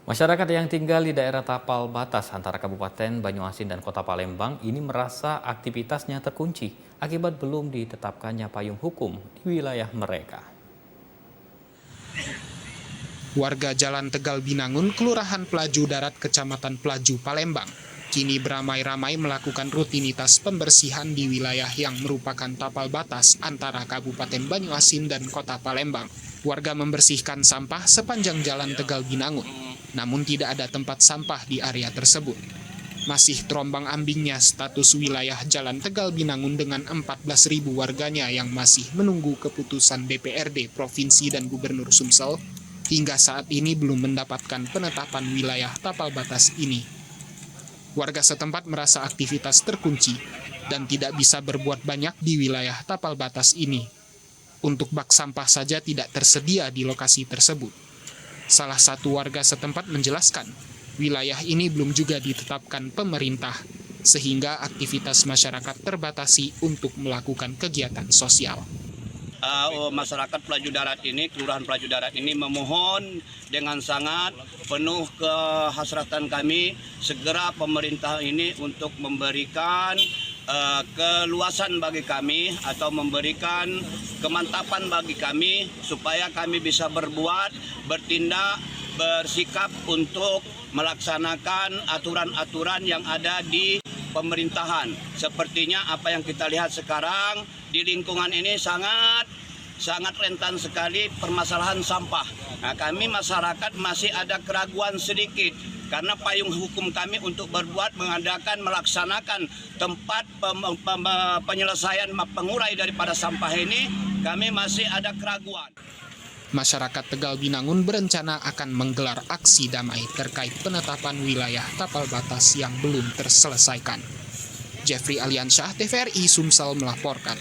Masyarakat yang tinggal di daerah tapal batas antara Kabupaten Banyuasin dan Kota Palembang ini merasa aktivitasnya terkunci akibat belum ditetapkannya payung hukum di wilayah mereka. Warga Jalan Tegal Binangun, Kelurahan Pelaju Darat, Kecamatan Pelaju, Palembang, kini beramai-ramai melakukan rutinitas pembersihan di wilayah yang merupakan tapal batas antara Kabupaten Banyuasin dan Kota Palembang. Warga membersihkan sampah sepanjang Jalan Tegal Binangun, namun tidak ada tempat sampah di area tersebut. Masih terombang-ambingnya status wilayah Jalan Tegal Binangun dengan 14.000 warganya yang masih menunggu keputusan DPRD Provinsi dan Gubernur Sumsel, hingga saat ini belum mendapatkan penetapan wilayah tapal batas ini. Warga setempat merasa aktivitas terkunci dan tidak bisa berbuat banyak di wilayah tapal batas ini. Untuk bak sampah saja tidak tersedia di lokasi tersebut. Salah satu warga setempat menjelaskan, wilayah ini belum juga ditetapkan pemerintah, sehingga aktivitas masyarakat terbatasi untuk melakukan kegiatan sosial. Masyarakat Pelaju Darat ini, Kelurahan Pelaju Darat ini memohon dengan sangat penuh kehasratan kami segera pemerintah ini untuk memberikan keluasan bagi kami atau memberikan kemantapan bagi kami supaya kami bisa berbuat, bertindak, bersikap untuk melaksanakan aturan-aturan yang ada di pemerintahan. Sepertinya apa yang kita lihat sekarang di lingkungan ini sangat rentan sekali permasalahan sampah. Nah, kami masyarakat masih ada keraguan sedikit karena payung hukum kami untuk berbuat melaksanakan tempat penyelesaian pengurai daripada sampah ini, kami masih ada keraguan. Masyarakat Tegal Binangun berencana akan menggelar aksi damai terkait penetapan wilayah tapal batas yang belum terselesaikan. Jeffrey Aliansyah, TVRI Sumsel melaporkan.